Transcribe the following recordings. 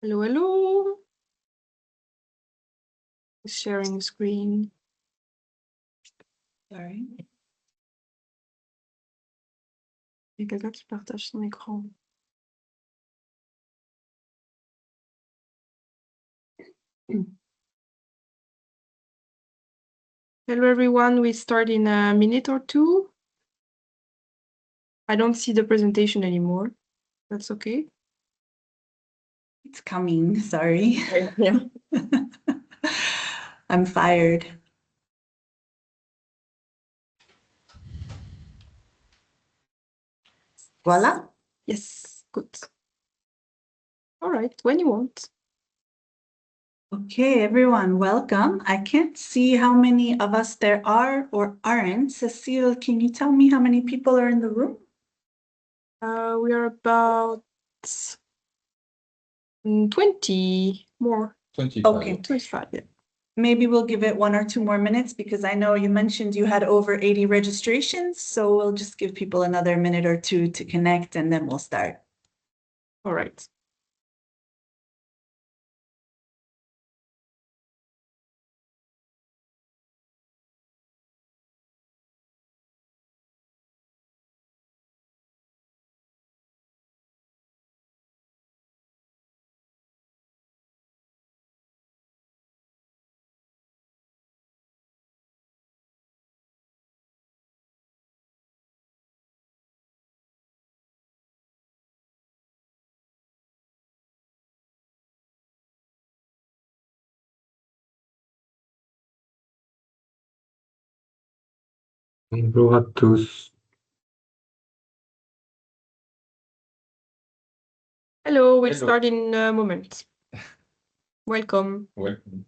Hello, hello. Sharing screen. Sorry. Il y a quelqu'un qui partage son écran. Hello, everyone. We start in a minute or two. I don't see the presentation anymore. That's okay. It's coming, sorry. Yeah. I'm fired. Voila. Yes, good. All right, when you want. Okay, everyone, welcome. I can't see how many of us there are or aren't. Cecile, can you tell me how many people are in the room? We are about 20 more. 25. Okay. 25, yeah. Maybe we'll give it 1 or 2 more minutes because I know you mentioned you had over 80 registrations. So we'll just give people another minute or two to connect and then we'll start. All right. Bonjour à tous. Hello, we'll Hello. start in a moment. Welcome. Welcome.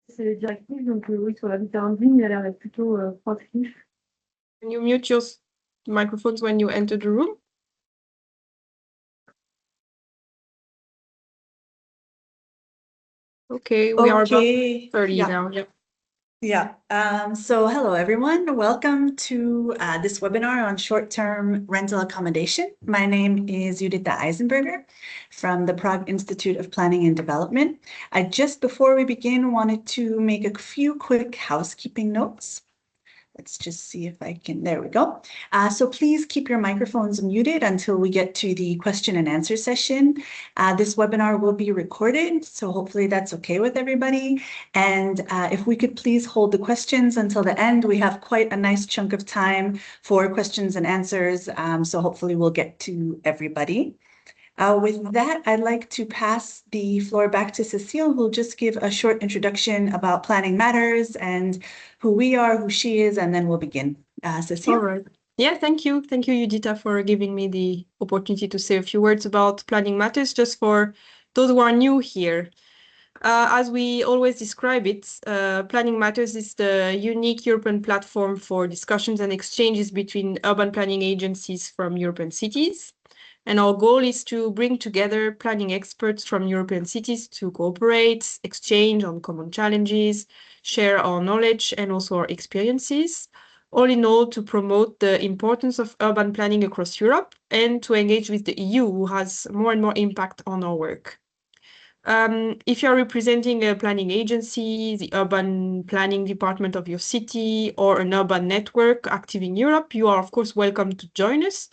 C'est les directives, donc oui, sur la vitesse en ligne, il a l'air d'être plutôt proactif. Can you mute your microphones when you enter the room? Okay, we are about 30 Yeah. now. Yeah. Yeah. So hello, everyone. Welcome to this webinar on short-term rental accommodation. My name is Judita Eisenberger from the Prague Institute of Planning and Development. I just before we begin wanted to make a few quick housekeeping notes. Let's just see if I can, there we go. So please keep your microphones muted until we get to the question and answer session. This webinar will be recorded, so hopefully that's okay with everybody. And if we could please hold the questions until the end, we have quite a nice chunk of time for questions and answers. So hopefully we'll get to everybody. With that, I'd like to pass the floor back to Cecile, who'll just give a short introduction about Planning Matters and who we are, who she is, and then we'll begin. Cecile? All right. Yeah, thank you. Thank you, Judita, for giving me the opportunity to say a few words about Planning Matters, just for those who are new here. As we always describe it, Planning Matters is the unique European platform for discussions and exchanges between urban planning agencies from European cities. And our goal is to bring together planning experts from European cities to cooperate, exchange on common challenges, share our knowledge and also our experiences, all in all to promote the importance of urban planning across Europe and to engage with the EU, who has more and more impact on our work. If you're representing a planning agency, the urban planning department of your city, or an urban network active in Europe, you are of course welcome to join us.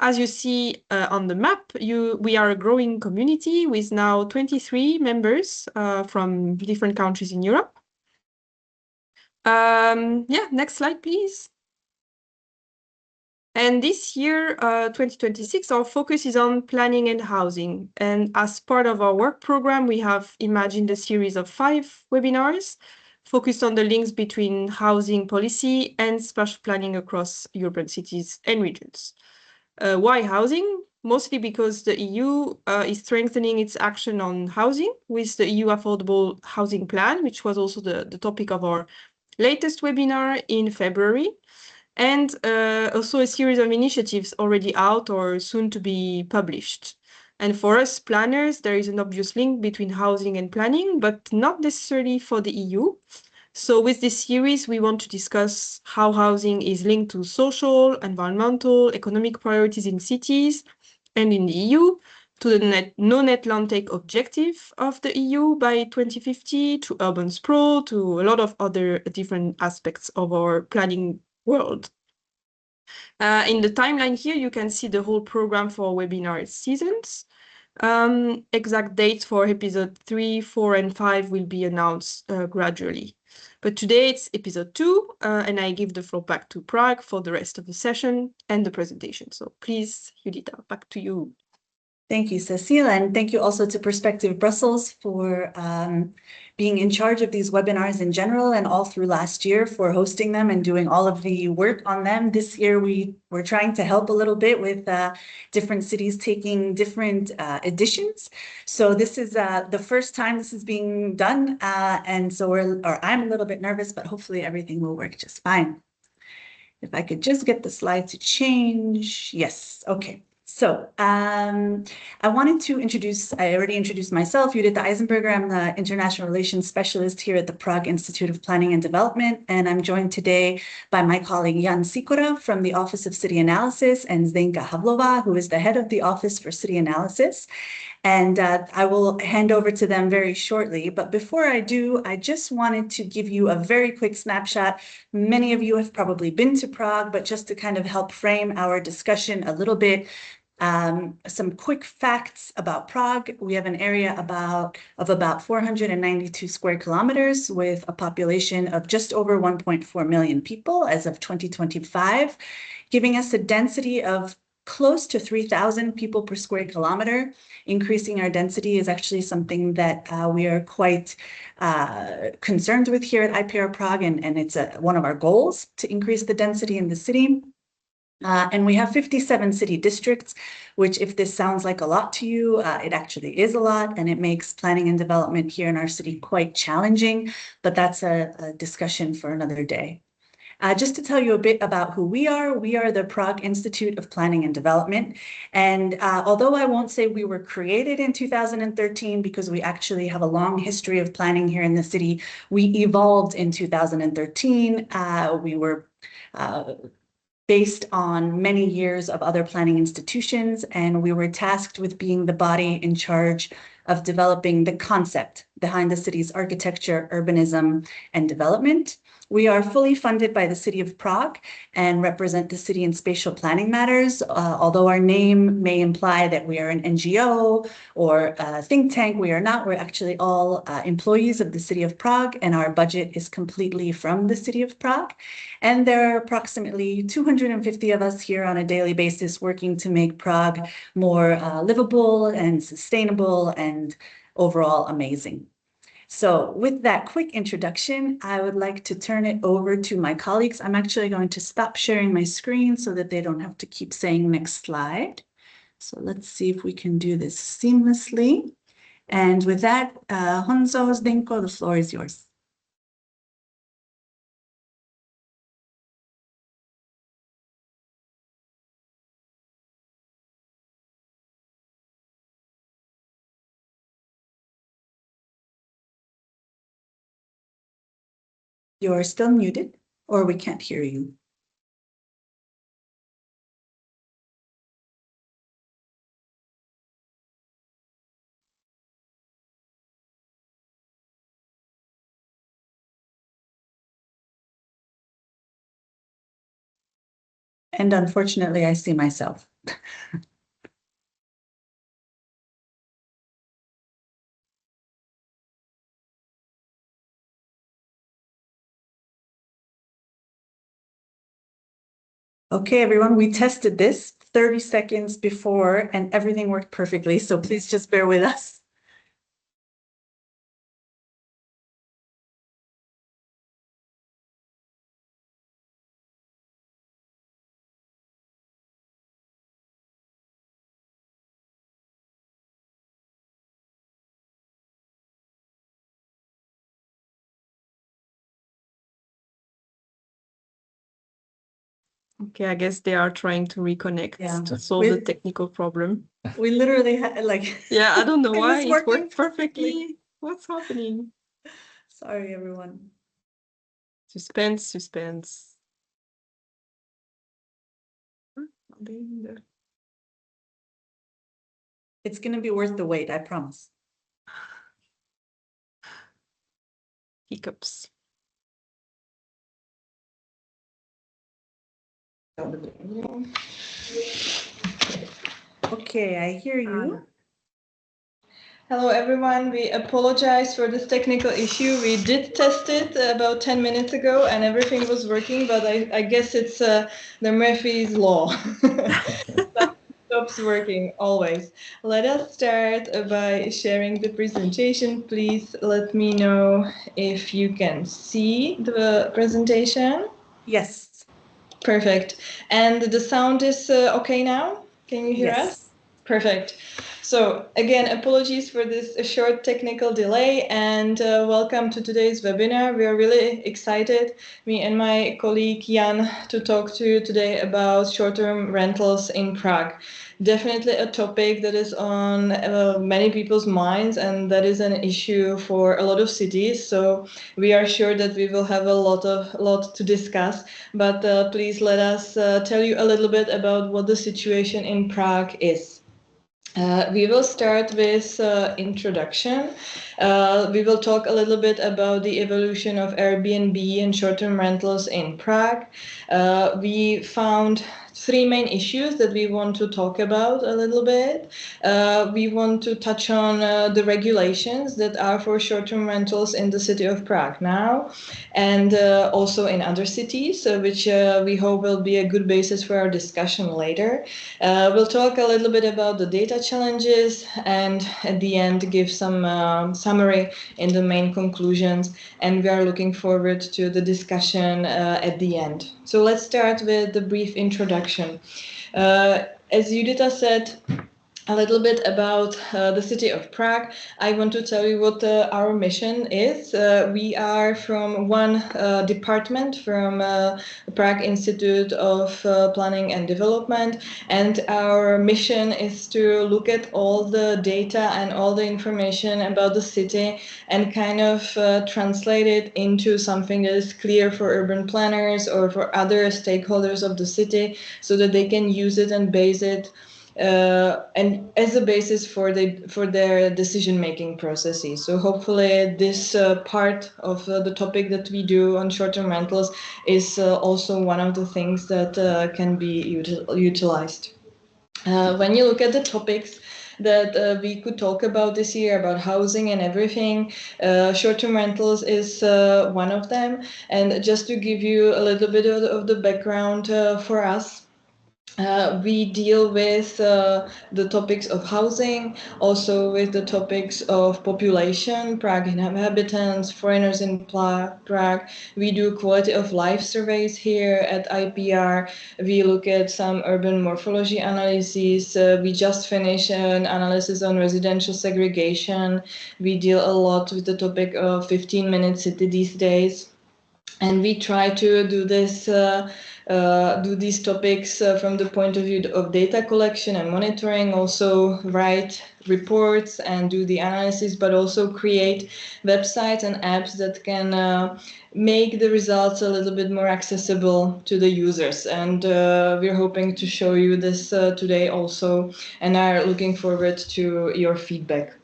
As you see on the map, we are a growing community with now 23 members from different countries in Europe. Yeah, next slide, please. And this year, 2026, our focus is on planning and housing. And as part of our work program, we have imagined a series of 5 webinars focused on the links between housing policy and spatial planning across European cities and regions. Why housing? Mostly because the EU is strengthening its action on housing with the EU Affordable Housing Plan, which was also the topic of our latest webinar in February, and also a series of initiatives already out or soon to be published. And for us planners, there is an obvious link between housing and planning, but not necessarily for the EU. So with this series, we want to discuss how housing is linked to social, environmental, economic priorities in cities and in the EU, to the non-net land take objective of the EU by 2050, to urban sprawl, to a lot of other different aspects of our planning world. In the timeline here, you can see the whole program for webinar seasons. Exact dates for episode 3, 4, and 5 will be announced gradually. But today it's episode 2, and I give the floor back to Prague for the rest of the session and the presentation. So please, Judita, back to you. Thank you, Cecile, and thank you also to Perspective Brussels for being in charge of these webinars in general and all through last year for hosting them and doing all of the work on them. This year, we were trying to help a little bit with different cities taking different editions. So this is the first time this is being done, and so I'm a little bit nervous, but hopefully everything will work just fine. If I could just get the slide to change. Yes, okay. So I wanted to I already introduced myself, Judita Eisenberger. I'm the International Relations Specialist here at the Prague Institute of Planning and Development, and I'm joined today by my colleague Jan Sikora from the Office of City Analysis and Zdenka Havlova, who is the head of the Office for City Analysis. And I will hand over to them very shortly. But before I do, I just wanted to give you a very quick snapshot. Many of you have probably been to Prague, but just to kind of help frame our discussion a little bit, some quick facts about Prague. We have an area of about 492 square kilometers with a population of just over 1.4 million people as of 2025, giving us a density of close to 3,000 people per square kilometer. Increasing our density is actually something that we are quite concerned with here at IPR Prague, and it's one of our goals to increase the density in the city. And we have 57 city districts, which if this sounds like a lot to you, it actually is a lot, and it makes planning and development here in our city quite challenging, but that's a discussion for another day. Just to tell you a bit about who we are the Prague Institute of Planning and Development. And although I won't say we were created in 2013 because we actually have a long history of planning here in the city, we evolved in 2013. We were based on many years of other planning institutions, and we were tasked with being the body in charge of developing the concept behind the city's architecture, urbanism, and development. We are fully funded by the City of Prague and represent the city in spatial planning matters. Although our name may imply that we are an NGO or a think tank, we are not. We're actually all employees of the City of Prague, and our budget is completely from the City of Prague. And there are approximately 250 of us here on a daily basis working to make Prague more livable and sustainable and overall amazing. So with that quick introduction, I would like to turn it over to my colleagues. I'm actually going to stop sharing my screen so that they don't have to keep saying next slide. So let's see if we can do this seamlessly. And with that, Honzo, Zdenko, the floor is yours. You're still muted, or we can't hear you. And unfortunately, I see myself. Okay, everyone, we tested this 30 seconds before and everything worked perfectly. So please just bear with us. Okay, I guess they are trying to reconnect to solve the technical problem. We literally had yeah, I don't know why it working worked perfectly. What's happening? Sorry, everyone. Suspense, suspense. Are they in there? It's going to be worth the wait, I promise. Hiccups. Okay, I hear you. Hello everyone, we apologize for this technical issue. We did test it about 10 minutes ago and everything was working, but I guess it's the Murphy's Law. Stops working always. Let us start by sharing the presentation. Please let me know if you can see the presentation. Yes. Perfect. And the sound is okay now? Can you hear Yes. us? Perfect. So again, apologies for this short technical delay and welcome to today's webinar. We are really excited, me and my colleague Jan, to talk to you today about short-term rentals in Prague. Definitely a topic that is on many people's minds and that is an issue for a lot of cities. So we are sure that we will have a lot to discuss, but please let us tell you a little bit about what the situation in Prague is. We will start with introduction. We will talk a little bit about the evolution of Airbnb and short-term rentals in Prague. We found three main issues that we want to talk about a little bit. We want to touch on the regulations that are for short-term rentals in the city of Prague now, and also in other cities, which we hope will be a good basis for our discussion later. We'll talk a little bit about the data challenges and at the end give some summary in the main conclusions, and we are looking forward to the discussion at the end. So let's start with the brief introduction. As Judita said, a little bit about the city of Prague. I want to tell you what our mission is. We are from one department from Prague Institute of Planning and Development, and our mission is to look at all the data and all the information about the city and kind of translate it into something that is clear for urban planners or for other stakeholders of the city so that they can use it and base it and as a basis for their decision-making processes. So hopefully this part of the topic that we do on short-term rentals is also one of the things that can be utilized. When you look at the topics that we could talk about this year, about housing and everything, short-term rentals is one of them. And just to give you a little bit of the background for us, we deal with the topics of housing, also with the topics of population, Prague inhabitants, foreigners in Prague. We do quality of life surveys here at IPR. We look at some urban morphology analyses. We just finished an analysis on residential segregation. We deal a lot with the topic of 15-minute city these days. And we try to do this, do these topics from the point of view of data collection and monitoring, also write reports and do the analysis, but also create websites and apps that can make the results a little bit more accessible to the users. And we're hoping to show you this today also, and are looking forward to your feedback.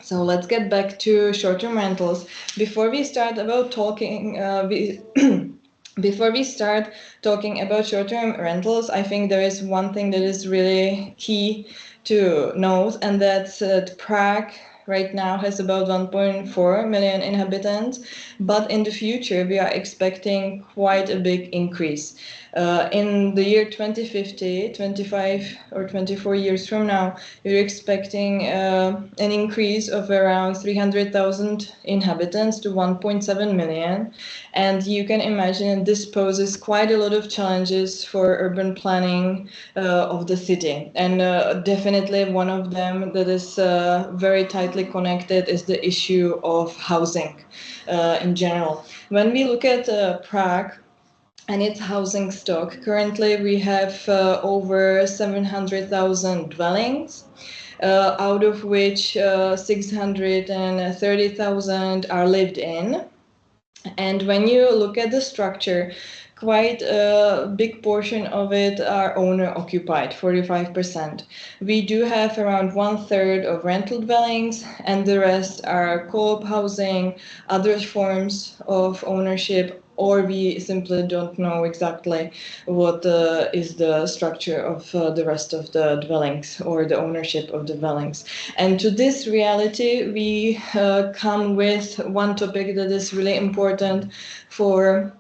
So let's get back to short-term rentals. Before we start about talking, before we start talking about short-term rentals, I think there is one thing that is really key to note, and that's that Prague right now has about 1.4 million inhabitants, but in the future we are expecting quite a big increase. In the year 2050, 25 or 24 years from now, we're expecting an increase of around 300,000 inhabitants to 1.7 million. And you can imagine this poses quite a lot of challenges for urban planning of the city. And definitely one of them that is very tightly connected is the issue of housing in general. When we look at Prague, and its housing stock. Currently, we have over 700,000 dwellings, out of which 630,000 are lived in. And when you look at the structure, quite a big portion of it are owner occupied, 45%. We do have around 1/3 of rental dwellings, and the rest are co-op housing, other forms of ownership, or we simply don't know exactly what is the structure of the rest of the dwellings or the ownership of the dwellings. And to this reality, we come with one topic that is really important for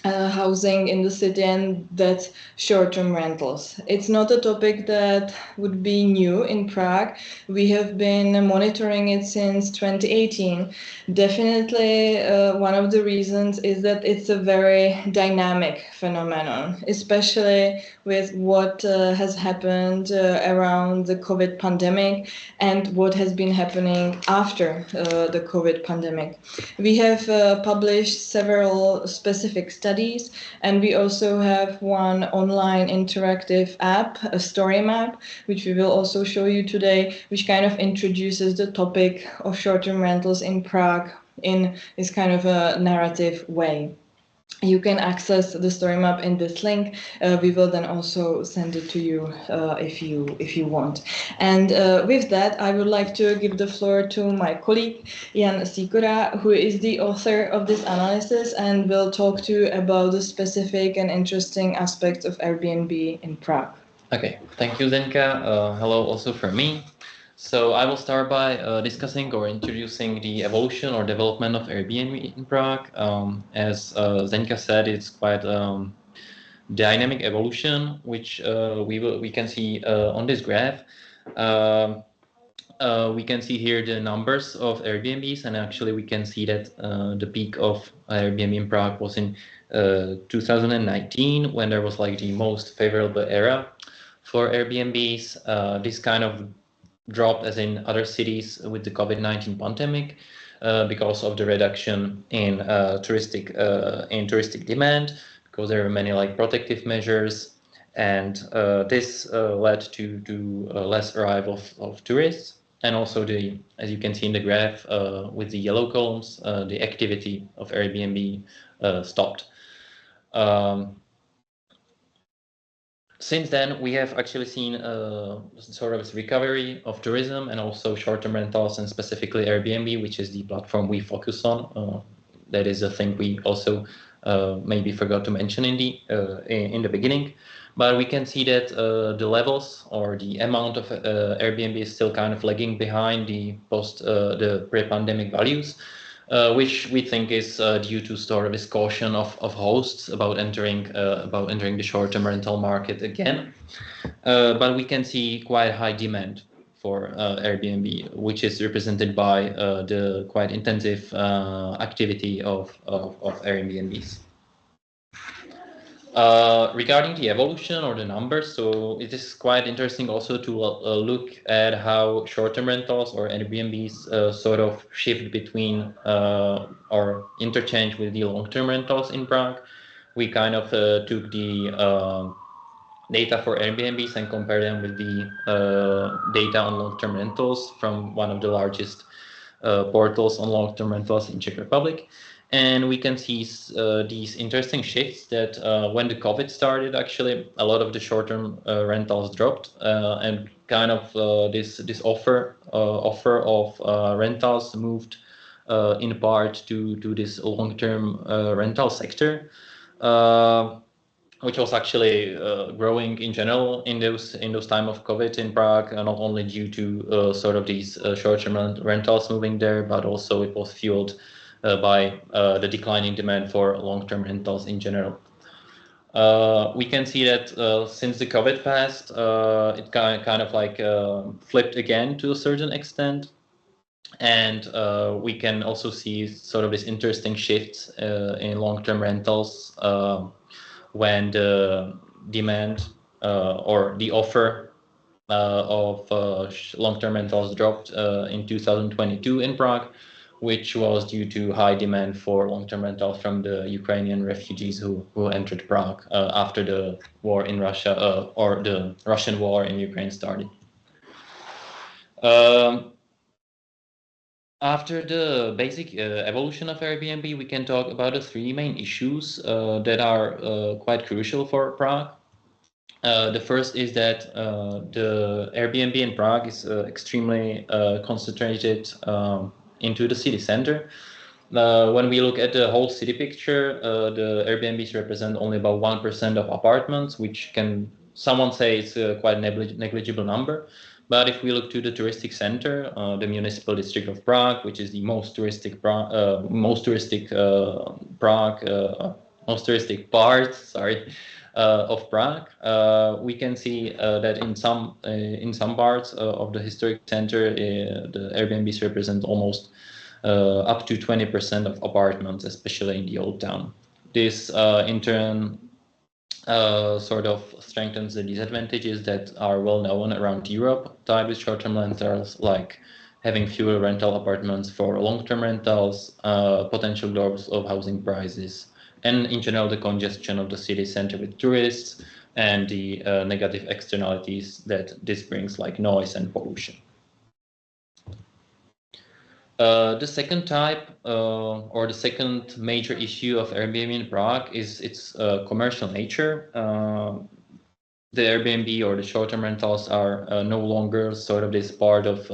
housing in the city, and that's short-term rentals. It's not a topic that would be new in Prague. We have been monitoring it since 2018. Definitely, one of the reasons is that it's a very dynamic phenomenon, especially with what has happened around the COVID pandemic and what has been happening after the COVID pandemic. We have published several specific studies, and we also have one online interactive app, a story map, which we will also show you today, which kind of introduces the topic of short-term rentals in Prague in this kind of a narrative way. You can access the story map in this link. We will then also send it to you if you want. And with that, I would like to give the floor to my colleague Jan Sikora, who is the author of this analysis and will talk to you about the specific and interesting aspects of Airbnb in Prague. Okay, thank you, Zenka. Hello also from me. So I will start by discussing or introducing the evolution or development of Airbnb in Prague. As Zenka said, it's quite dynamic evolution, which we can see on this graph. We can see here the numbers of Airbnbs, and actually we can see that the peak of Airbnb in Prague was in 2019, when there was like the most favorable era for Airbnbs. This kind of dropped as in other cities with the COVID-19 pandemic because of the reduction in touristic demand, because there were many like protective measures, and this led to less arrival of tourists. And also as you can see in the graph with the yellow columns, the activity of Airbnb stopped. Since then, we have actually seen sort of recovery of tourism and also short-term rentals, and specifically Airbnb, which is the platform we focus on. That is a thing we also maybe forgot to mention in the beginning. But we can see that the levels or the amount of Airbnb is still kind of lagging behind the pre-pandemic values. Which we think is due to sort of this caution of hosts about entering the short-term rental market again. But we can see quite high demand for Airbnb, which is represented by the quite intensive activity of Airbnbs. Regarding the evolution or the numbers, so it is quite interesting also to look at how short-term rentals or Airbnbs sort of shift between or interchange with the long-term rentals in Prague. We kind of took the data for Airbnbs and compared them with the data on long-term rentals from one of the largest portals on long-term rentals in Czech Republic. And we can see these interesting shifts that when the COVID started, actually, a lot of the short-term rentals dropped, and kind of this offer of rentals moved in part to this long-term rental sector, which was actually growing in general in those time of COVID in Prague, not only due to sort of these short-term rentals moving there, but also it was fueled by the declining demand for long-term rentals in general. We can see that since the COVID passed, it kind of like flipped again to a certain extent. And we can also see sort of this interesting shifts in long-term rentals when the demand or the offer of long-term rentals dropped in 2022 in Prague, which was due to high demand for long-term rentals from the Ukrainian refugees who entered Prague after the war in Russia or the Russian war in Ukraine started. After the basic evolution of Airbnb, we can talk about the three main issues that are quite crucial for Prague. The first is that the Airbnb in Prague is extremely concentrated into the city center. When we look at the whole city picture, the Airbnbs represent only about 1% of apartments, which can someone say it's a quite negligible number. But if we look to the touristic center, the municipal district of Prague, which is the most touristic Prague, most touristic part, sorry, of Prague, we can see that in some parts of the historic center, the Airbnbs represent almost up to 20% of apartments, especially in the old town. This in turn sort of strengthens the disadvantages that are well known around Europe tied with short-term rentals, like having fewer rental apartments for long-term rentals, potential growth of housing prices, and in general the congestion of the city center with tourists and the negative externalities that this brings, like noise and pollution. The second type or the second major issue of Airbnb in Prague is its commercial nature. The Airbnb or the short-term rentals are no longer sort of this part of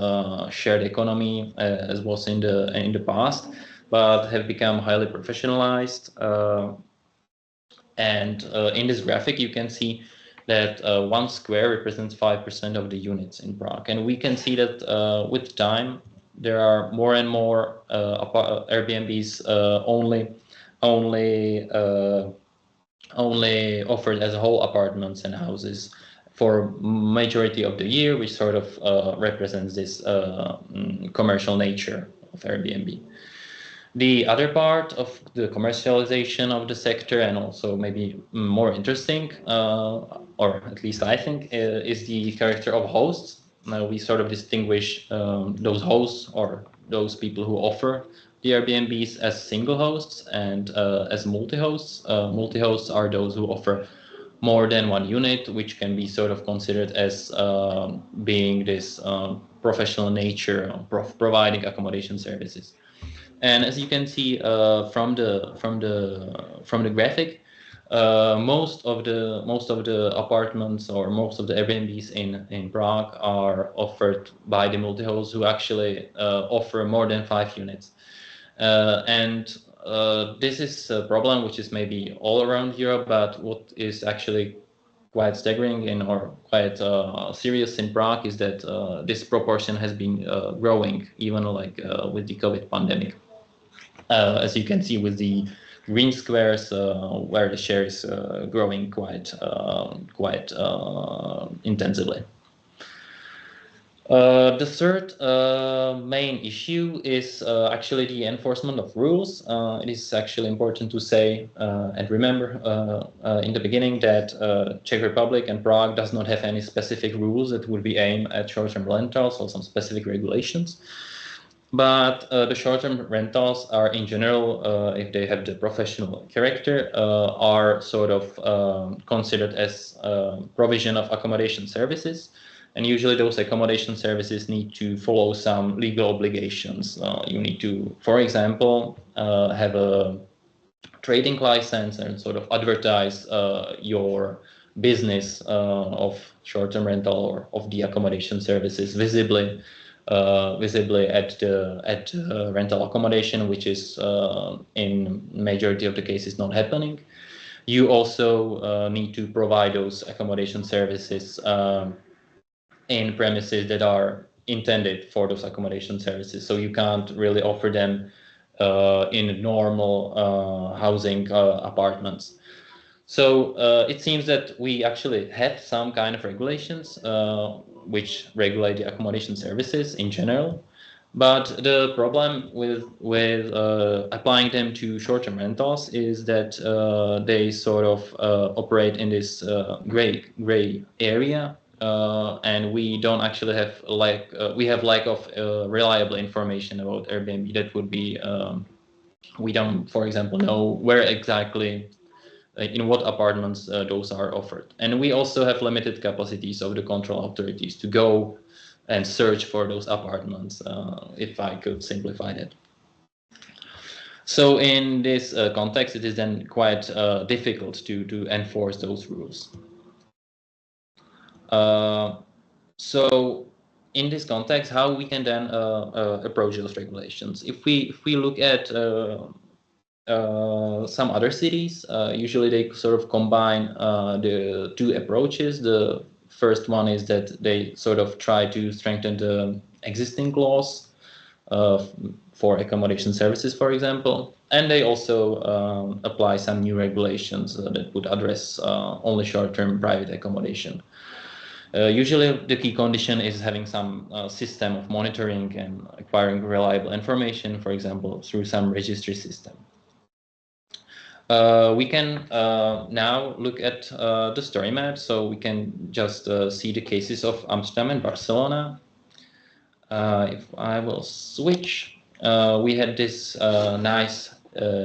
shared economy as was in the past, but have become highly professionalized. And in this graphic, you can see that 1 square represents 5% of the units in Prague, and we can see that with time there are more and more Airbnbs only offered as whole apartments and houses for majority of the year, which sort of represents this commercial nature of Airbnb. The other part of the commercialization of the sector, and also maybe more interesting, or at least I think, is the character of hosts. Now we sort of distinguish those hosts or those people who offer the Airbnbs as single hosts and as multi-hosts. Multi-hosts are those who offer more than one unit, which can be sort of considered as being this professional nature, providing accommodation services. And as you can see from the graphic, most of the apartments or most of the Airbnbs in Prague are offered by the multi-hosts who actually offer more than 5 units. And this is a problem which is maybe all around Europe, but what is actually quite staggering or quite serious in Prague is that this proportion has been growing even like with the COVID pandemic. As you can see with the green squares, where the share is growing quite intensively. The third main issue is actually the enforcement of rules. It is actually important to say and remember in the beginning that Czech Republic and Prague does not have any specific rules that would be aimed at short-term rentals or some specific regulations. But the short-term rentals are in general, if they have the professional character, are sort of considered as provision of accommodation services. And usually those accommodation services need to follow some legal obligations. You need to, for example, have a trading license and sort of advertise your business of short-term rental or of the accommodation services visibly at the rental accommodation, which is in majority of the cases not happening. You also need to provide those accommodation services in premises that are intended for those accommodation services. So you can't really offer them in normal housing apartments. So it seems that we actually had some kind of regulations which regulate the accommodation services in general. But the problem with applying them to short-term rentals is that they sort of operate in this gray area. And we don't actually have we have lack of reliable information about Airbnb. That would be we don't, for example, know where exactly in what apartments those are offered, and we also have limited capacities of the control authorities to go and search for those apartments, if I could simplify that. So in this context, it is then quite difficult to enforce those rules. So in this context, how we can then approach those regulations? If we look at some other cities, usually they sort of combine the two approaches. The first one is that they sort of try to strengthen the existing laws for accommodation services, for example, and they also apply some new regulations that would address only short-term private accommodation. Usually the key condition is having some system of monitoring and acquiring reliable information, for example, through some registry system. We can now look at the story map, so we can just see the cases of Amsterdam and Barcelona. If I will switch, we had this nice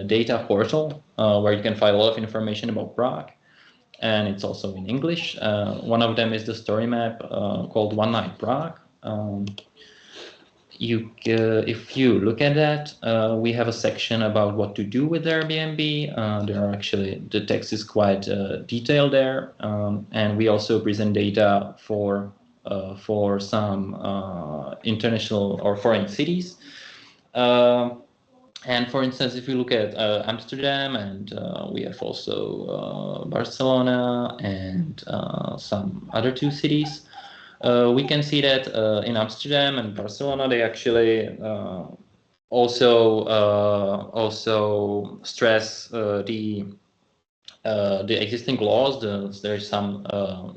data portal where you can find a lot of information about Prague, and it's also in English. One of them is the story map called One Night Prague. If you look at that, we have a section about what to do with Airbnb. There are actually, the text is quite detailed there, and we also present data for some international or foreign cities. And for instance, if you look at Amsterdam, and we have also Barcelona and some other two cities, we can see that in Amsterdam and Barcelona, they actually also stress the existing laws. There's some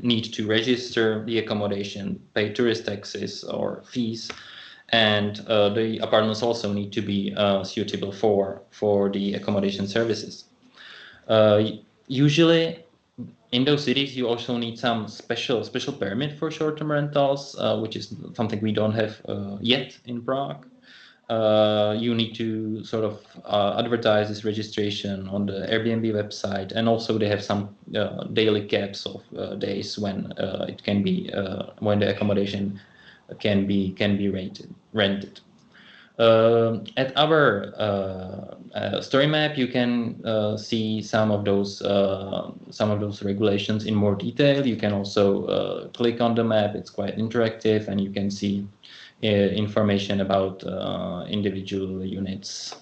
need to register the accommodation, pay tourist taxes or fees, and the apartments also need to be suitable for the accommodation services. Usually, in those cities, you also need some special permit for short-term rentals, which is something we don't have yet in Prague. You need to sort of advertise this registration on the Airbnb website, and also they have some daily caps of days when it can be when the accommodation can be rented. At our story map, you can see some of those regulations in more detail. You can also click on the map. It's quite interactive, and you can see information about individual units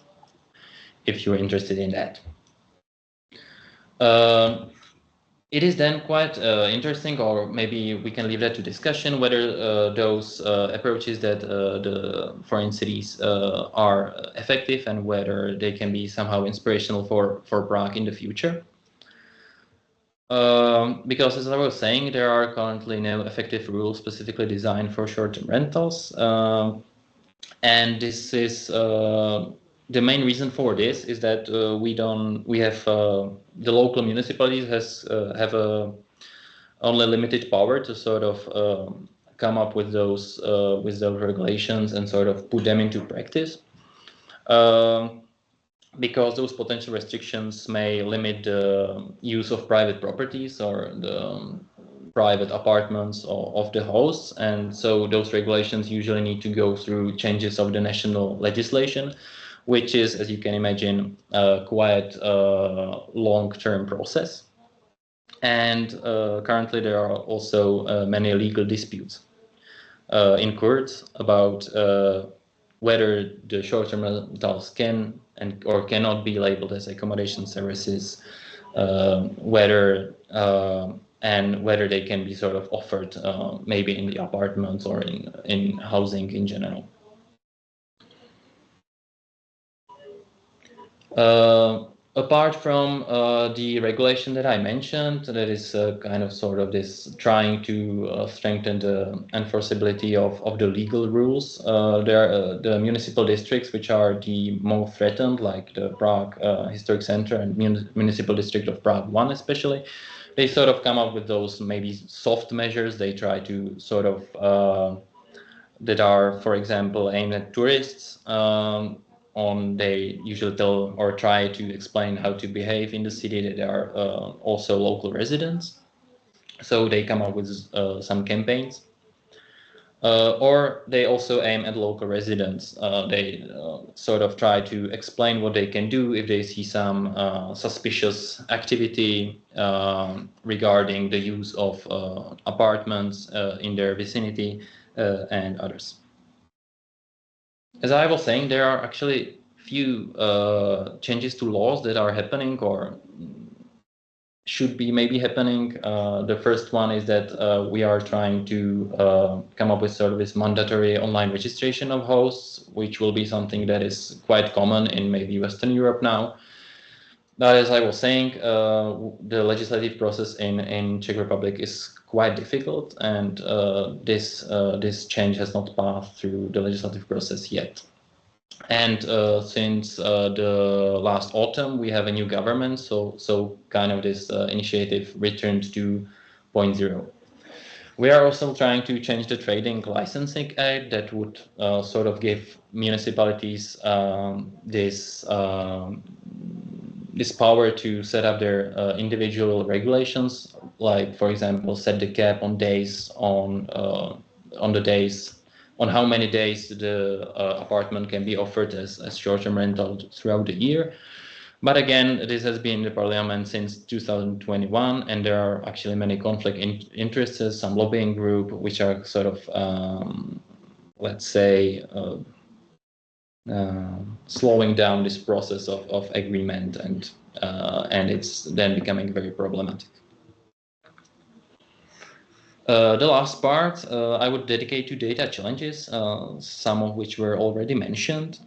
if you're interested in that. It is then quite interesting, or maybe we can leave that to discussion, whether those approaches that the foreign cities are effective, and whether they can be somehow inspirational for Prague in the future. Because as I was saying, there are currently no effective rules specifically designed for short-term rentals. And this is the main reason for this is that the local municipalities have only limited power to sort of come up with those regulations and sort of put them into practice. Because those potential restrictions may limit the use of private properties or the private apartments of the hosts, and so those regulations usually need to go through changes of the national legislation, which is, as you can imagine, quite a long-term process. And currently there are also many legal disputes in court about whether the short-term rentals can or cannot be labeled as accommodation services, whether they can be sort of offered maybe in the apartments or in housing in general. Apart from the regulation that I mentioned, that is kind of sort of this trying to strengthen the enforceability of the legal rules. There are the municipal districts which are the most threatened, like the Prague Historic Center and Municipal District of Prague 1 especially. They sort of come up with those maybe soft measures. They try to sort of that are, for example, aimed at tourists. They usually tell or try to explain how to behave in the city, that they are also local residents. So they come up with some campaigns. Or they also aim at local residents. They sort of try to explain what they can do if they see some suspicious activity regarding the use of apartments in their vicinity and others. As I was saying, there are actually few changes to laws that are happening or should be maybe happening. The first one is that we are trying to come up with sort of this mandatory online registration of hosts, which will be something that is quite common in maybe Western Europe now. But as I was saying, the legislative process in Czech Republic is quite difficult, and this change has not passed through the legislative process yet. And since the last autumn, we have a new government, so kind of this initiative returned to 0.0. We are also trying to change the Trading Licensing Act that would sort of give municipalities this power to set up their individual regulations, like for example, set the cap on days on the days on how many days the apartment can be offered as short-term rental throughout the year. But again, this has been in the parliament since 2021, and there are actually many conflict interests, some lobbying group, which are sort of, let's say, slowing down this process of agreement, and it's then becoming very problematic. The last part I would dedicate to data challenges, some of which were already mentioned.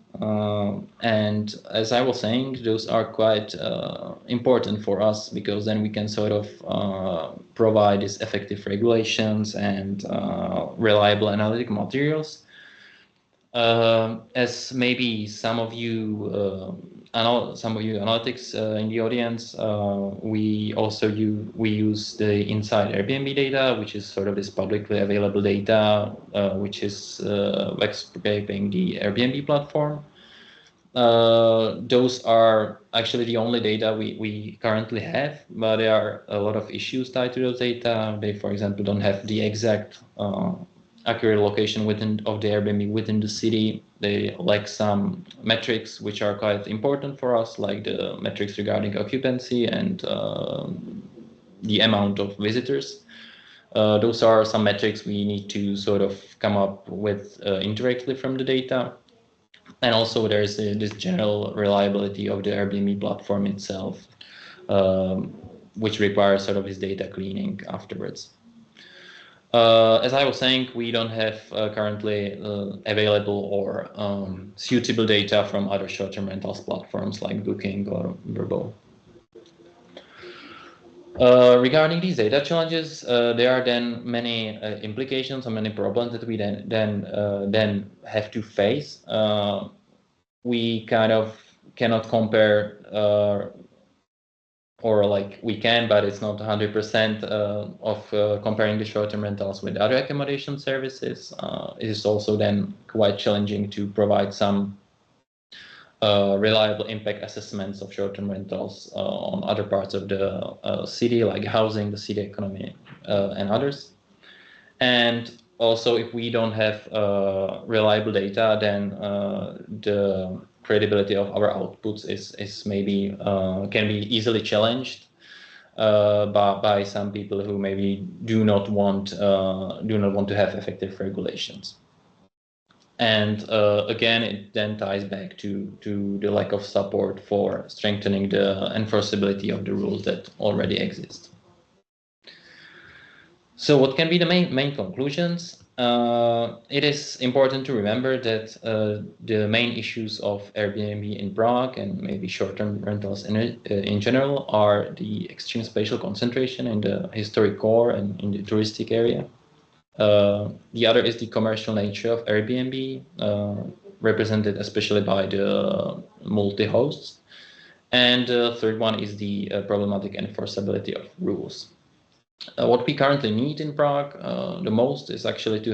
And as I was saying, those are quite important for us, because then we can sort of provide these effective regulations and reliable analytic materials. As maybe some of you analytics in the audience, we use the inside Airbnb data, which is sort of this publicly available data, which is scraping the Airbnb platform. Those are actually the only data we currently have, but there are a lot of issues tied to those data. They, for example, don't have the exact accurate location of the Airbnb within the city. They lack some metrics which are quite important for us, like the metrics regarding occupancy and the amount of visitors. Those are some metrics we need to sort of come up with indirectly from the data. And also there's this general reliability of the Airbnb platform itself, which requires sort of this data cleaning afterwards. As I was saying, we don't have currently available or suitable data from other short-term rentals platforms like Booking or Vrbo. Regarding these data challenges, there are then many implications or many problems that we then have to face. We kind of cannot compare or like we can, but it's not 100% of comparing the short-term rentals with other accommodation services. It is also then quite challenging to provide some reliable impact assessments of short-term rentals on other parts of the city, like housing, the city economy, and others. And also, if we don't have reliable data, then the credibility of our outputs is maybe can be easily challenged by some people who maybe do not want to have effective regulations. And again, it then ties back to the lack of support for strengthening the enforceability of the rules that already exist. So what can be the main conclusions? It is important to remember that the main issues of Airbnb in Prague and maybe short-term rentals in general are the extreme spatial concentration in the historic core and in the touristic area. The other is the commercial nature of Airbnb, represented especially by the multi-hosts. And the third one is the problematic enforceability of rules. What we currently need in Prague the most is actually to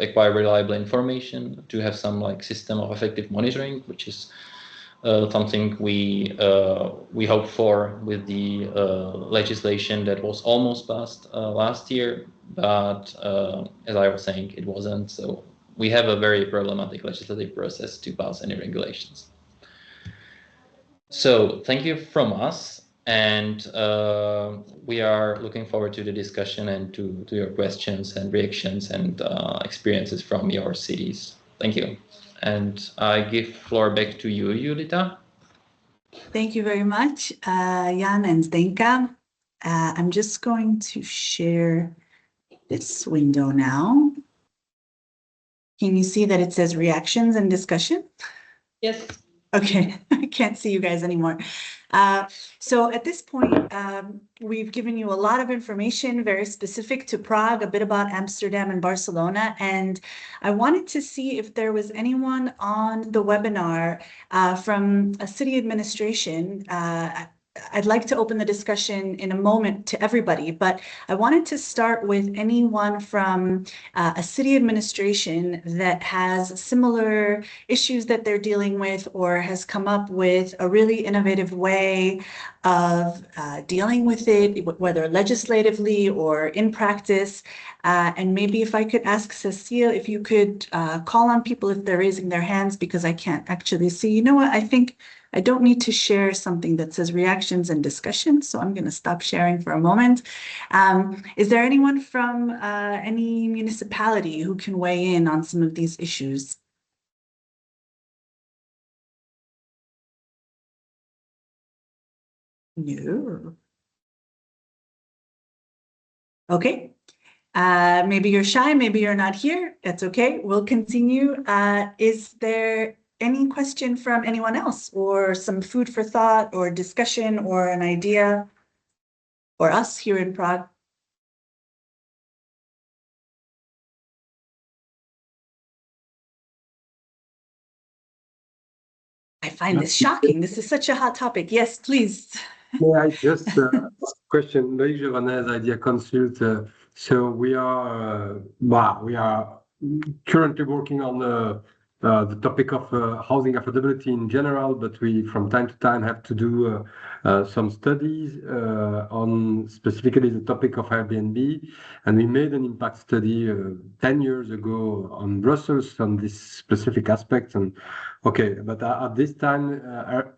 acquire reliable information, to have some like system of effective monitoring, which is something we hope for with the legislation that was almost passed last year, but as I was saying, it wasn't. So we have a very problematic legislative process to pass any regulations. So thank you from us, and we are looking forward to the discussion and to your questions and reactions and experiences from your cities. Thank you. And I give floor back to you, Julita. Thank you very much, Jan and Zdenka. I'm just going to share this window now. Can you see that it says reactions and discussion? Yes. Okay, I can't see you guys anymore. So at this point, we've given you a lot of information very specific to Prague, a bit about Amsterdam and Barcelona, and I wanted to see if there was anyone on the webinar from a city administration. I'd like to open the discussion in a moment to everybody, but I wanted to start with anyone from a city administration that has similar issues that they're dealing with or has come up with a really innovative way of dealing with it, whether legislatively or in practice. And maybe if I could ask Cecile, if you could call on people if they're raising their hands, because I can't actually see. You know what? I think I don't need to share something that says reactions and discussions, so I'm going to stop sharing for a moment. Is there anyone from any municipality who can weigh in on some of these issues? No. Okay. Maybe you're shy, maybe you're not here. That's okay. We'll continue. Is there any question from anyone else, or some food for thought or discussion or an idea for us here in Prague? I find this shocking. This is such a hot topic. Yes, please. Yeah, I just question Leisure Vanessa idea consult. So we are currently working on the topic of housing affordability in general, but we from time to time have to do some studies on specifically the topic of Airbnb, and we made an impact study 10 years ago on Brussels on this specific aspect. And okay, but at this time,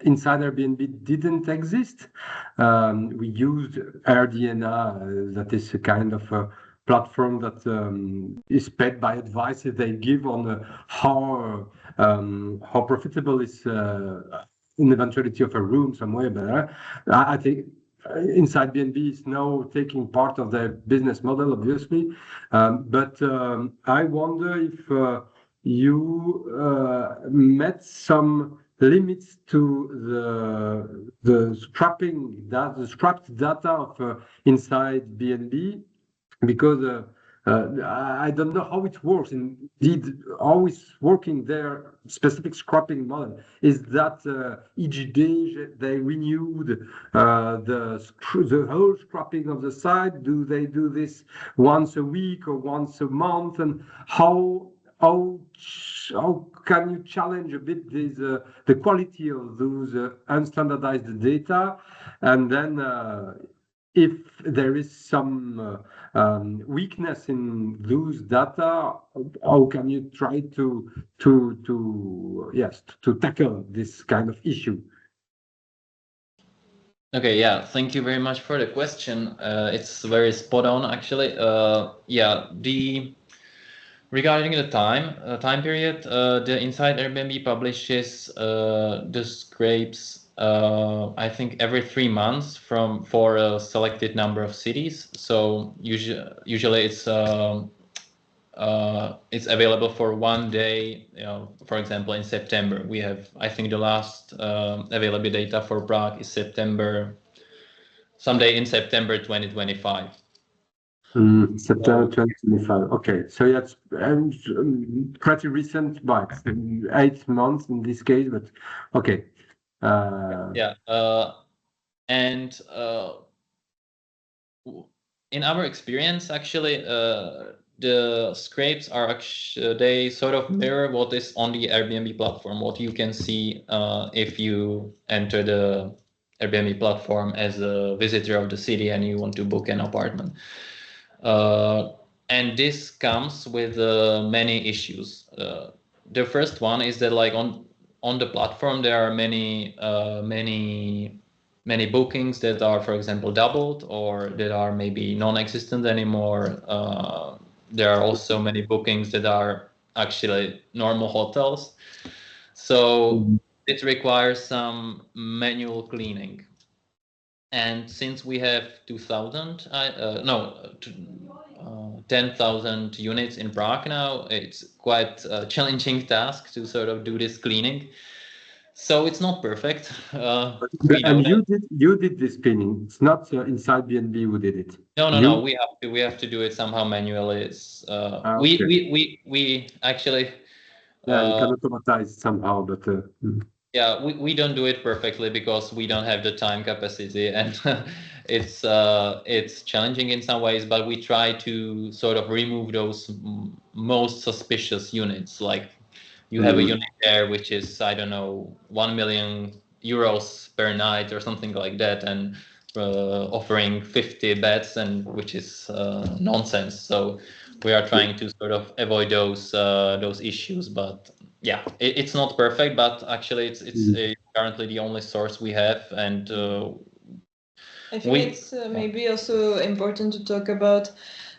inside Airbnb didn't exist. We used AirDNA, that is a kind of platform that is paid by advice they give on how profitable is an eventuality of a room somewhere. But I think inside BNB is now taking part of their business model, obviously. But I wonder if you met some limits to the scrapped data of inside BNB, because I don't know how it works. Indeed, how is working their specific scrapping model? Is that each day they renewed the whole scrapping of the site? Do they do this once a week or once a month? And how can you challenge a bit the quality of those unstandardized data? And then if there is some weakness in those data, how can you try to tackle this kind of issue? Okay, yeah, thank you very much for the question. It's very spot on, actually. Regarding the time period, the Inside Airbnb publishes the scrapes, I think every 3 months for a selected number of cities. So usually it's available for 1 day. For example, in September, we have, I think the last available data for Prague is someday in September 2025. September 2025. Okay, so that's pretty recent, but 8 months in this case. But okay. And in our experience, actually, the scrapes are they sort of mirror what is on the Airbnb platform, what you can see if you enter the Airbnb platform as a visitor of the city and you want to book an apartment. and this comes with many issues. The first one is that like on the platform there are many bookings that are, for example, doubled or that are maybe non-existent anymore. There are also many bookings that are actually normal hotels. So it requires some manual cleaning. And since we have 10,000 units in Prague now, it's quite a challenging task to sort of do this cleaning. So it's not perfect. And you did this cleaning. It's not inside BNB who did it. No. We have to do it somehow manually. It's okay. we actually. Yeah, you can automatize somehow, but. Yeah, we don't do it perfectly because we don't have the time capacity, and it's challenging in some ways. But we try to sort of remove those most suspicious units. Like you have a unit there which is, I don't know, 1 million euros per night or something like that, and offering 50 beds, and which is nonsense. So we are trying to sort of avoid those issues, but yeah, it's not perfect, but actually it's currently the only source we have, and I think it's maybe also important to talk about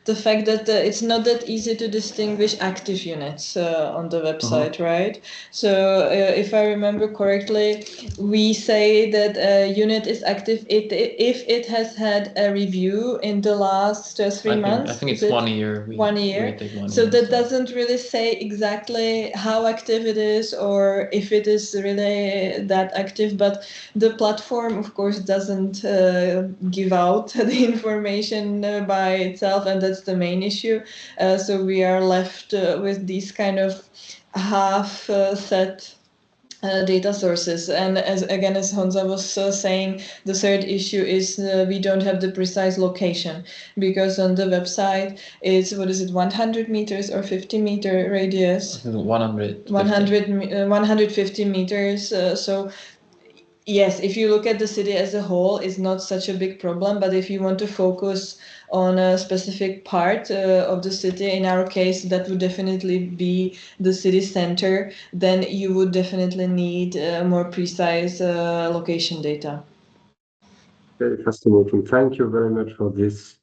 the fact that it's not that easy to distinguish active units on the website, right? So if I remember correctly, we say that a unit is active if it has had a review in the last 3 months. I think it's 1 year. 1 year. So that doesn't really say exactly how active it is or if it is really that active, but the platform, of course, doesn't give out the information by itself, and that's the main issue. So we are left with these kind of half set data sources. And as Honza was saying, the third issue is we don't have the precise location, because on the website it's 100 meters or 50-meter radius? 150 meters. So yes, if you look at the city as a whole, it's not such a big problem. But if you want to focus on a specific part of the city, in our case, that would definitely be the city center, then you would definitely need more precise location data. Very fascinating. Thank you very much for this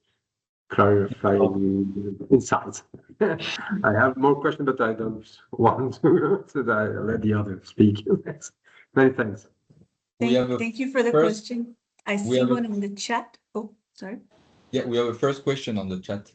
clarifying insights. I have more questions, but I don't want to, so I let the others speak. Many thanks. Thank you for the question. I see one in the chat. Oh, sorry. Yeah, we have a first question on the chat.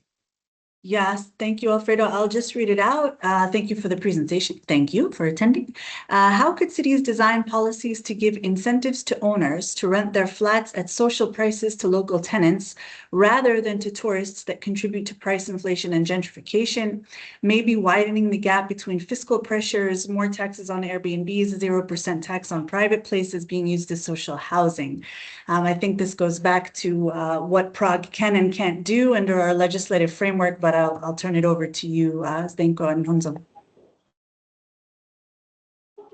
Yes, thank you, Alfredo. I'll just read it out. Thank you for the presentation. Thank you for attending. How could cities design policies to give incentives to owners to rent their flats at social prices to local tenants rather than to tourists that contribute to price inflation and gentrification? Maybe widening the gap between fiscal pressures, more taxes on Airbnbs, 0% tax on private places being used as social housing. I think this goes back to what Prague can and can't do under our legislative framework, but I'll turn it over to you, Zdenko and Honza.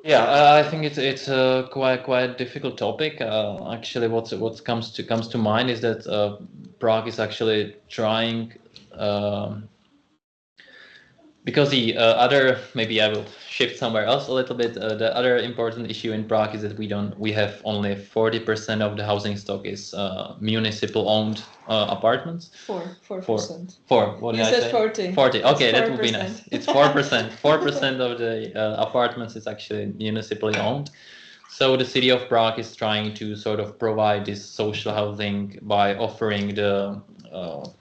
Yeah, I think it's a quite difficult topic. Actually, what comes to mind is that Prague is actually trying. Because the other, maybe I will shift somewhere else a little bit. The other important issue in Prague is that we have only 40% of the housing stock is municipal owned apartments. 4%. 4. What did I say? You said 40. 40. Okay, that would be nice. It's 4%. 4% of the apartments is actually municipally owned. So the city of Prague is trying to sort of provide this social housing by offering the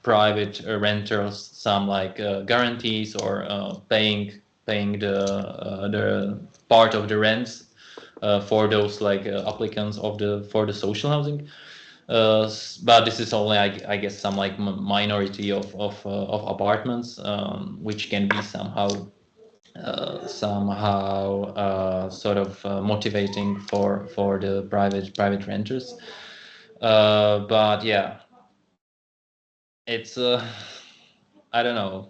private renters some like guarantees or paying the part of the rents for those like applicants for the social housing. But this is only, I guess, some like minority of apartments, which can be somehow sort of motivating for the private renters. But yeah, it's I don't know.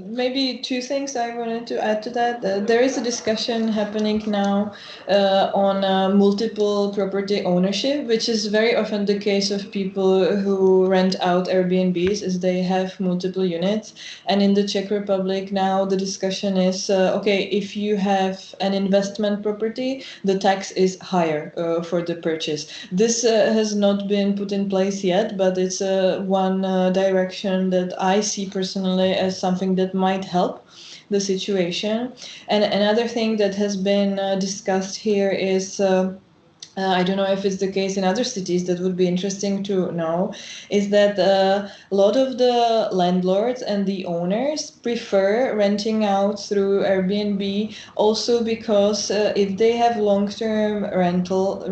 Maybe two things I wanted to add to that. There is a discussion happening now on multiple property ownership, which is very often the case of people who rent out Airbnbs, as they have multiple units. And in the Czech Republic now, the discussion is okay, if you have an investment property, the tax is higher for the purchase. This has not been put in place yet, but it's one direction that I see personally as something that might help the situation. And another thing that has been discussed here is I don't know if it's the case in other cities, that would be interesting to know, is that a lot of the landlords and the owners prefer renting out through Airbnb also because if they have long-term rental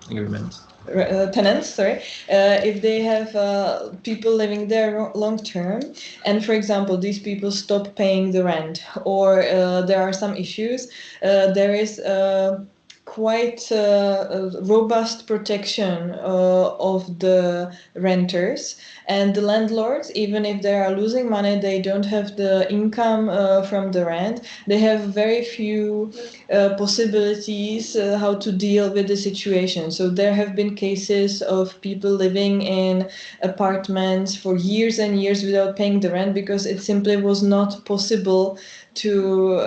Agreements. tenants, sorry, if they have people living there long term, and for example, these people stop paying the rent, or there are some issues, there is quite a robust protection of the renters, and the landlords, even if they are losing money, they don't have the income from the rent, they have very few possibilities how to deal with the situation. So there have been cases of people living in apartments for years and years without paying the rent because it simply was not possible to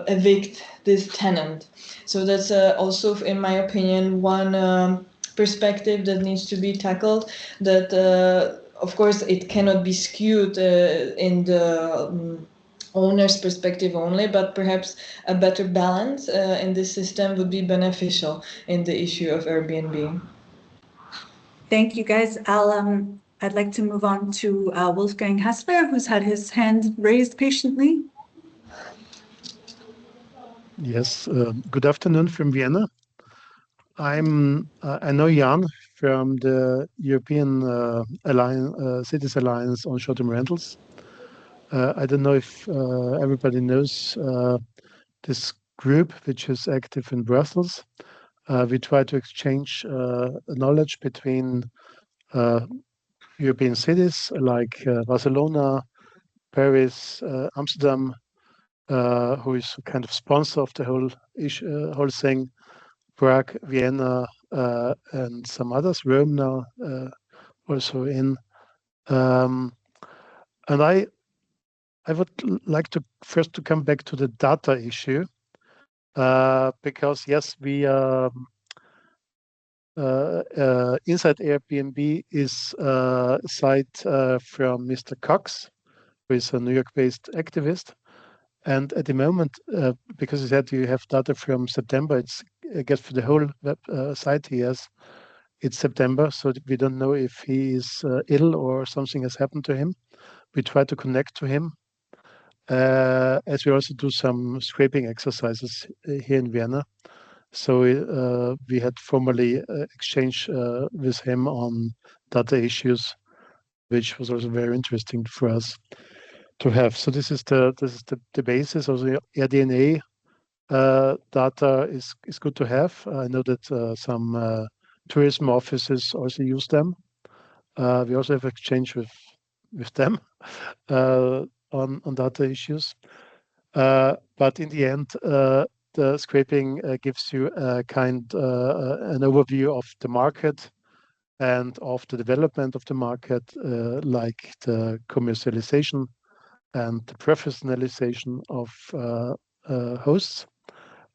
evict this tenant. So that's also, in my opinion, one perspective that needs to be tackled, that of course it cannot be skewed in the owner's perspective only, but perhaps a better balance in this system would be beneficial in the issue of Airbnb. Thank you, guys. I'd like to move on to Wolfgang Hassler, who's had his hand raised patiently. Yes, good afternoon from Vienna. I know Jan from the European Cities Alliance on Short-Term Rentals. I don't know if everybody knows this group, which is active in Brussels. We try to exchange knowledge between European cities like Barcelona, Paris, Amsterdam, who is a kind of sponsor of the whole thing, Prague, Vienna, and some others, Rome now also in. And I would like to first to come back to the data issue, because yes, we inside Airbnb is a site from Mr. Cox, who is a New York-based activist. And at the moment, because you said you have data from September, it's I guess for the whole web site he has, it's September, so we don't know if he is ill or something has happened to him. We try to connect to him, as we also do some scraping exercises here in Vienna. So we had formally exchange with him on data issues, which was also very interesting for us to have. So this is the basis of the AirDNA data is good to have. I know that some tourism offices also use them. We also have exchange with them on data issues. But in the end, the scraping gives you a an overview of the market and of the development of the market, like the commercialization and the professionalization of hosts,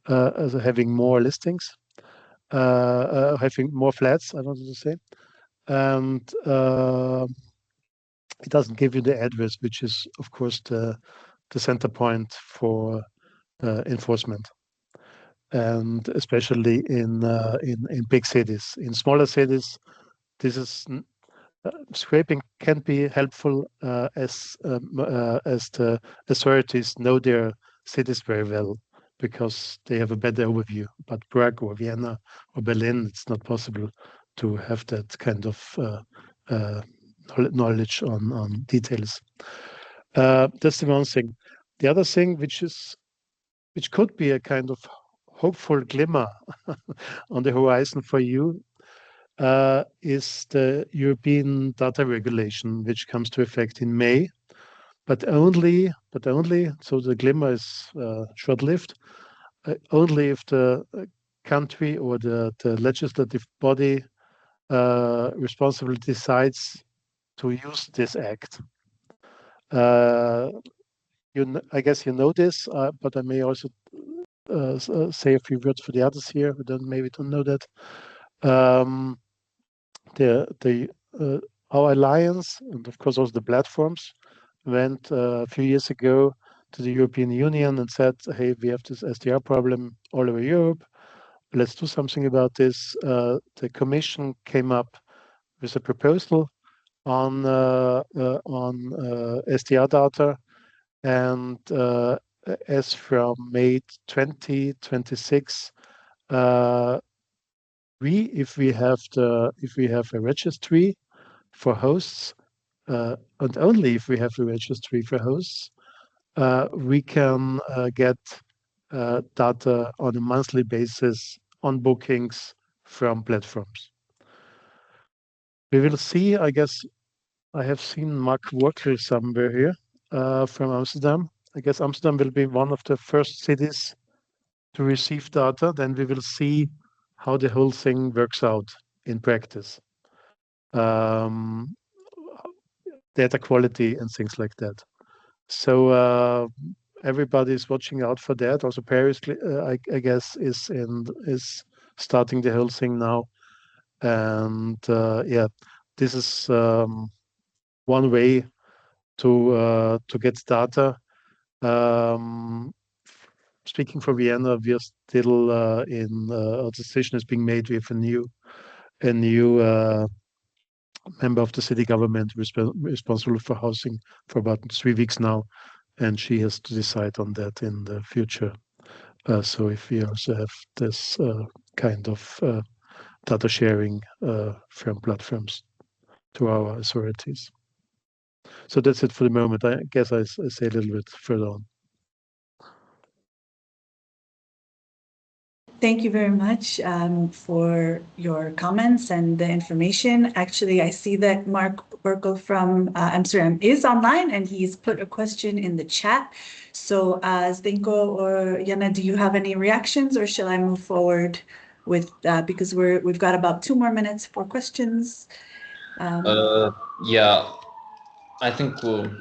as having more listings, having more flats, I wanted to say. And it doesn't give you the address, which is, of course, the center point for enforcement. And especially in big cities. In smaller cities, this is scraping can be helpful as the authorities know their cities very well because they have a better overview. But Prague or Vienna or Berlin, it's not possible to have that kind of knowledge on details. That's the one thing. The other thing, which could be a kind of hopeful glimmer on the horizon for you, is the European data regulation, which comes to effect in May. but only, so the glimmer is short-lived, only if the country or the legislative body responsible decides to use this act. I guess you know this, but I may also say a few words for the others here who maybe don't know that. Our alliance, and of course also the platforms, went a few years ago to the European Union and said, hey, we have this SDR problem all over Europe. Let's do something about this. The Commission came up with a proposal on SDR data, and as from May 2026, if we have a registry for hosts, and only if we have a registry for hosts, we can get data on a monthly basis on bookings from platforms. We will see, I guess, I have seen Mark Worker somewhere here from Amsterdam. I guess Amsterdam will be one of the first cities to receive data. Then we will see how the whole thing works out in practice. Data quality and things like that. So everybody is watching out for that. Also, Paris, I guess, is starting the whole thing now, and yeah, this is one way to get data. Speaking for Vienna, we are still a decision is being made. We have a new member of the city government responsible for housing for about 3 weeks now, and she has to decide on that in the future. So if we also have this kind of data sharing from platforms to our authorities. So that's it for the moment. I guess I say a little bit further on. Thank you very much for your comments and the information. Actually, I see that Mark Burkel from Amsterdam is online, and he's put a question in the chat. So Zdenko or Jana, do you have any reactions, or shall I move forward with because we've got about 2 more minutes for questions. Yeah, I think the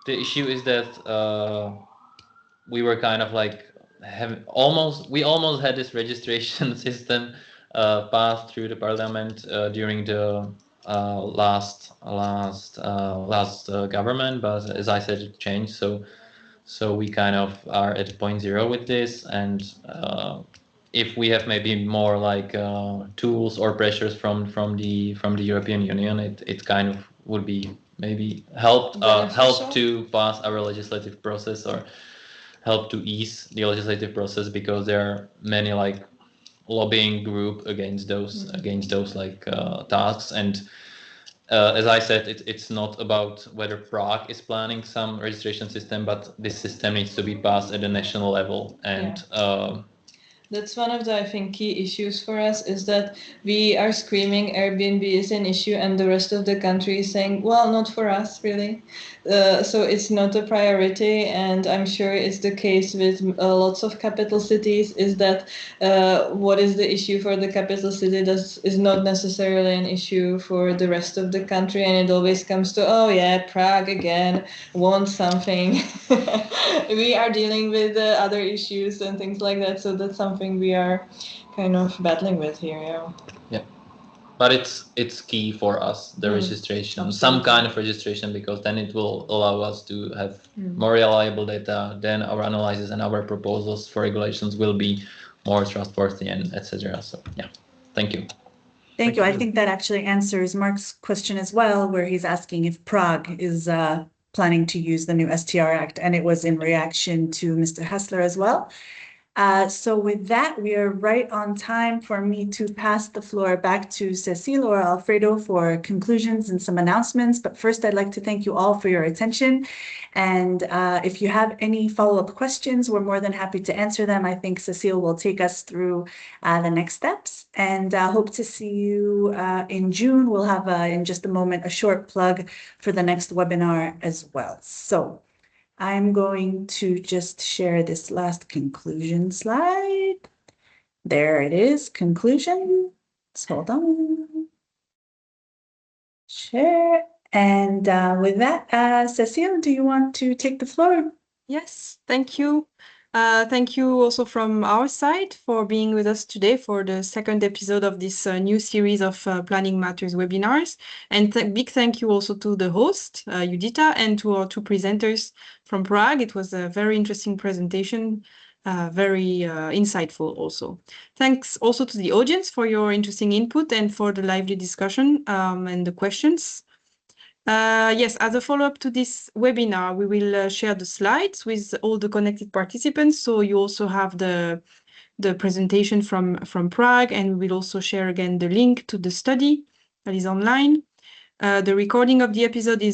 issue is that we were kind of like we almost had this registration system passed through the parliament during the last government, but as I said, it changed. So we kind of are at point zero with this, and if we have maybe more like tools or pressures from the European Union, it kind of would be maybe help to pass our legislative process or help to ease the legislative process, because there are many like lobbying group against those like tasks. And as I said, it's not about whether Prague is planning some registration system, but this system needs to be passed at the national level. And that's one of the, I think, key issues for us, is that we are screaming Airbnb is an issue, and the rest of the country is saying, well, not for us, really. So it's not a priority, and I'm sure it's the case with lots of capital cities, is that what is the issue for the capital city is not necessarily an issue for the rest of the country, and it always comes to, oh yeah, Prague again wants something. We are dealing with other issues and things like that, so that's something we are kind of battling with here. Yeah, but it's key for us, the registration, absolutely. Some kind of registration, because then it will allow us to have more reliable data. Then our analysis and our proposals for regulations will be more trustworthy, and etc. So yeah, thank you. Thank you. I think that actually answers Mark's question as well, where he's asking if Prague is planning to use the new STR Act, and it was in reaction to Mr. Hassler as well. So with that, we are right on time for me to pass the floor back to Cecile or Alfredo for conclusions and some announcements. But first, I'd like to thank you all for your attention. And if you have any follow-up questions, we're more than happy to answer them. I think Cecile will take us through the next steps. And hope to see you in June. We'll have in just a moment a short plug for the next webinar as well. So I'm going to just share this last conclusion slide. There it is, conclusion. Hold on. Share. And with that, Cecile, do you want to take the floor? Yes, thank you. Thank you also from our side for being with us today for the second episode of this new series of Planning Matters webinars. And big thank you also to the host, Judita, and to our two presenters from Prague. It was a very interesting presentation, very insightful also. Thanks also to the audience for your interesting input and for the lively discussion and the questions. Yes, as a follow-up to this webinar, we will share the slides with all the connected participants. So you also have the presentation from Prague, and we will also share again the link to the study that is online. The recording of the episode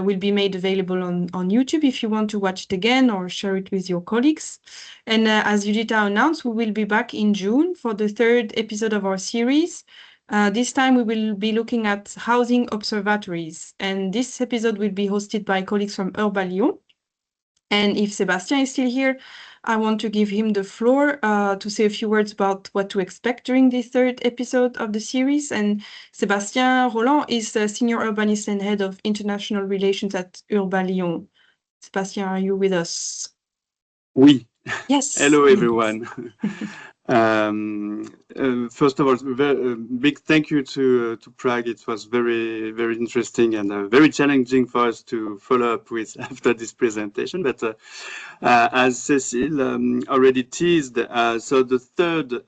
will be made available on YouTube if you want to watch it again or share it with your colleagues. And as Judita announced, we will be back in June for the third episode of our series. This time we will be looking at housing observatories, and this episode will be hosted by colleagues from Urba Lyon. And if Sébastien is still here, I want to give him the floor to say a few words about what to expect during the third episode of the series. And Sébastien Roland is the Senior Urbanist and Head of International Relations at Urba Lyon. Sébastien, are you with us? Oui. Yes. Hello, everyone. First of all, big thank you to Prague. It was very, very interesting and very challenging for us to follow up with after this presentation. But as Cecile already teased, so the third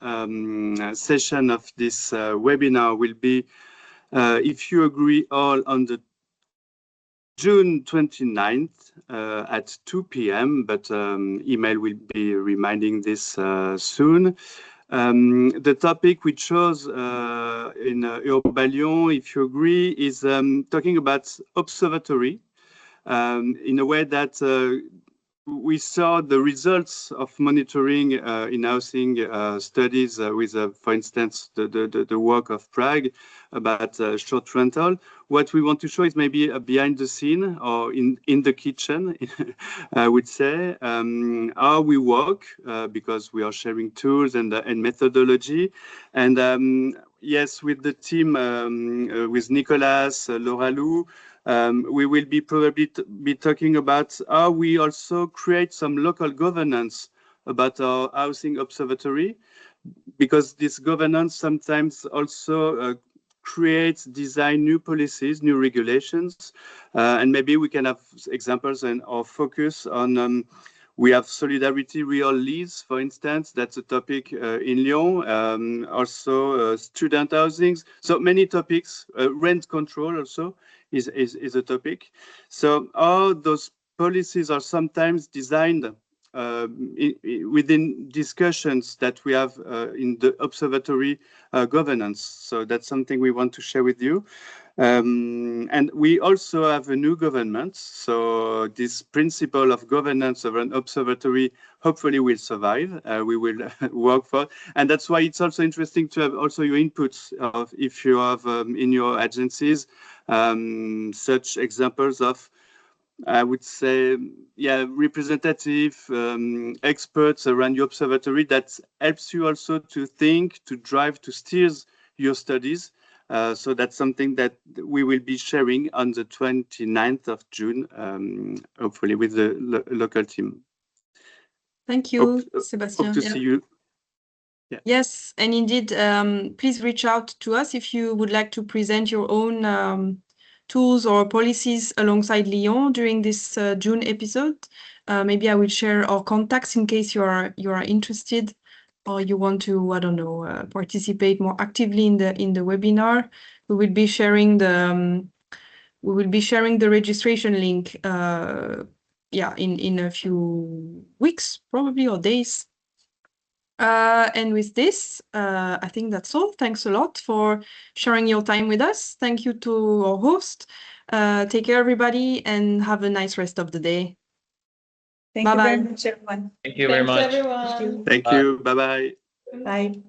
session of this webinar will be, if you agree, all on the June 29th at 2 p.m., but email will be reminding this soon. The topic we chose in Urba Lyon, if you agree, is talking about observatory in a way that we saw the results of monitoring in housing studies with, for instance, the work of Prague about short rental. What we want to show is maybe a behind the scene or in the kitchen, I would say, how we work because we are sharing tools and methodology. And yes, with the team, with Nicolas, Laura Lou, we will be probably be talking about how we also create some local governance about our housing observatory, because this governance sometimes also creates, design new policies, new regulations, and maybe we can have examples and or focus on we have solidarity real lease, for instance. That's a topic in Lyon. Also student housings. So many topics. Rent control also is a topic. So all those policies are sometimes designed within discussions that we have in the observatory governance. So that's something we want to share with you. And we also have a new government. So this principle of governance of an observatory hopefully will survive. We will work for it. And that's why it's also interesting to have also your inputs of if you have in your agencies such examples of, I would say, yeah, representative experts around your observatory that helps you also to think, to drive, to steer your studies. So that's something that we will be sharing on the 29th of June, hopefully with the local team. Thank you, Sébastien. Hope to see you. Yeah. Yes, and indeed, please reach out to us if you would like to present your own tools or policies alongside Lyon during this June episode. Maybe I will share our contacts in case you are interested or you want to, I don't know, participate more actively in the webinar. We will be sharing the registration link. Yeah, in a few weeks probably or days. And with this, I think that's all. Thanks a lot for sharing your time with us. Thank you to our host. Take care, everybody, and have a nice rest of the day. Thank you very Bye-bye. much, everyone. Thank you very Thanks, much. everyone. Thank you. Bye bye. Bye.